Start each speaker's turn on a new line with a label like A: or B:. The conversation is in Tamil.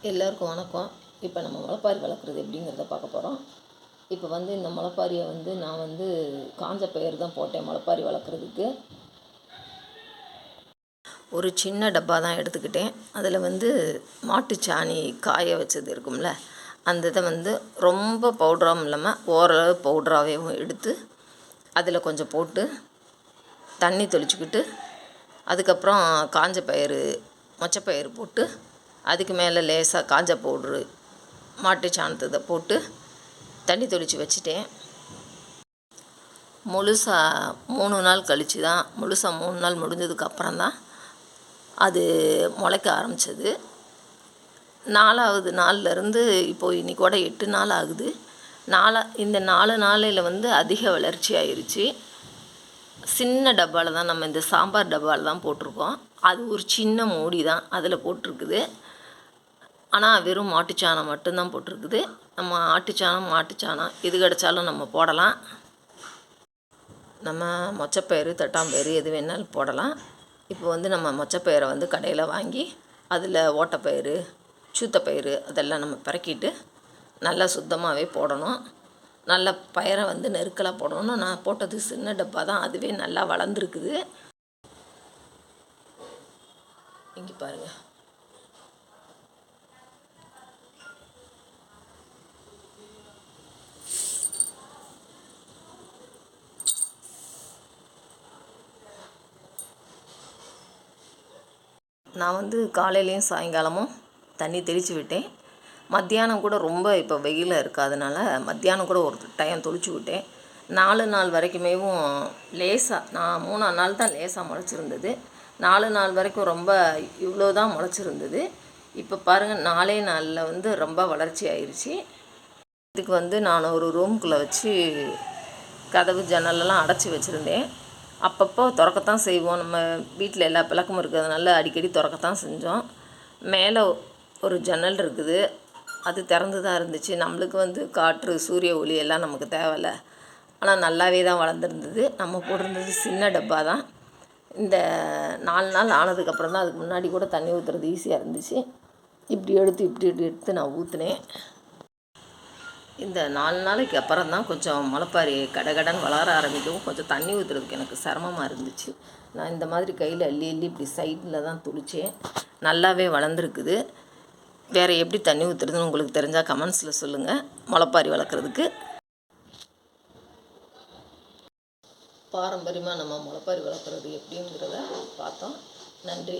A: எல்லோருக்கும் வணக்கம். இப்போ நம்ம முளைப்பாரி வளர்க்குறது எப்படிங்கிறத பார்க்க போகிறோம். இப்போ இந்த முளைப்பாரியை நான் காஞ்ச பயிர் தான் போட்டேன். முளைப்பாரி வளர்க்குறதுக்கு ஒரு சின்ன டப்பா தான் எடுத்துக்கிட்டேன். அதில் மாட்டுச்சாணி காய வச்சது இருக்கும்ல, அந்த இதை ரொம்ப பவுடராகவும் இல்லாமல் ஓரளவு பவுடராகவும் எடுத்து அதில் கொஞ்சம் போட்டு தண்ணி தெளிச்சுக்கிட்டு, அதுக்கப்புறம் காஞ்ச பயிர் மொச்சப்பயிறு போட்டு, அதுக்கு மேலே லேசாக காஞ்ச பவுட்ரு மாட்டு சாணத்தை போட்டு தண்ணி தெளித்து வச்சுட்டேன். முழுசாக 3 நாள் கழித்து தான், முழுசாக 3 நாள் முடிஞ்சதுக்கப்புறம் தான் அது முளைக்க ஆரம்பித்தது. 4வது நாள்லேருந்து இப்போது இன்றைக்கி கூட 8 நாள் ஆகுது. இந்த 4 நாளையில் அதிக வளர்ச்சி ஆயிடுச்சு. சின்ன டப்பாவில் தான், நம்ம இந்த சாம்பார் டப்பாவில் தான் போட்டிருக்கோம். அது ஒரு சின்ன மூடி தான் அதில் போட்டிருக்குது. ஆனால் வெறும் மாட்டுச்சாணம் மட்டும்தான் போட்டிருக்குது. நம்ம ஆட்டுச்சாணம் மாட்டுச்சாணம் எது கிடச்சாலும் நம்ம போடலாம். நம்ம மொச்சப்பயிறு தட்டாம்பயிறு எது வேணாலும் போடலாம். இப்போ நம்ம மொச்சப்பயிரை கடையில் வாங்கி அதில் ஓட்டைப்பயிறு சூத்தப்பயிறு அதெல்லாம் நம்ம பிறக்கிட்டு நல்லா சுத்தமாகவே போடணும். நல்ல பயிரை நெருக்கலாக போடணும். நான் போட்டது சின்ன டப்பா தான், அதுவே நல்லா வளர்ந்துருக்குது. இங்கே பாருங்கள். நான் காலையிலையும் சாயங்காலமும் தண்ணி தெளித்து விட்டேன். மத்தியானம் கூட ரொம்ப இப்போ வெயிலில் இருக்காதனால மத்தியானம் கூட ஒரு டைம் தெளித்து விட்டேன். 4 நாள் வரைக்குமேவும் லேசாக, நான் 3ஆம் நாள் தான் லேசாக முளைச்சிருந்தது. 4 நாள் வரைக்கும் ரொம்ப இவ்வளோ தான் முளைச்சிருந்தது. இப்போ பாருங்கள், 4 நாளில் ரொம்ப வளர்ச்சி ஆயிடுச்சு. இதுக்கு நான் ஒரு ரூம்குள்ளே வச்சு கதவு ஜன்னலெல்லாம் அடைச்சி வச்சுருந்தேன். அப்பப்போ திறக்கத்தான் செய்வோம். நம்ம வீட்டில் எல்லா பழக்கமும் இருக்கிறதுனால அடிக்கடி திறக்கத்தான் செஞ்சோம். மேலே ஒரு ஜன்னல் இருக்குது, அது திறந்து தான் இருந்துச்சு. நம்மளுக்கு காற்று சூரிய ஒளி எல்லாம் நமக்கு தேவையில்ல. ஆனால் நல்லாவே தான் வளர்ந்துருந்தது. நம்ம போட்டிருந்தது சின்ன டப்பா தான். இந்த 4 நாள் ஆனதுக்கப்புறம் தான், அதுக்கு முன்னாடி கூட தண்ணி ஊற்றுறது ஈஸியாக இருந்துச்சு. இப்படி எடுத்து நான் ஊற்றுனேன். இந்த 4 நாளைக்கு அப்புறம் தான் கொஞ்சம் முளைப்பாரி கடகடன்னு வளர ஆரம்பிக்கவும் கொஞ்சம் தண்ணி ஊற்றுறதுக்கு எனக்கு சிரமமாக இருந்துச்சு. நான் இந்த மாதிரி கையில் அள்ளி இப்படி சைடில் தான் துளிச்சேன். நல்லாவே வளர்ந்துருக்குது. வேறு எப்படி தண்ணி ஊற்றுறதுன்னு உங்களுக்கு தெரிஞ்சால் கமெண்ட்ஸில் சொல்லுங்கள். முளைப்பாரி வளர்க்குறதுக்கு பாரம்பரியமாக நம்ம முளைப்பாரி வளர்க்குறது எப்படிங்கிறத பார்த்தோம். நன்றி.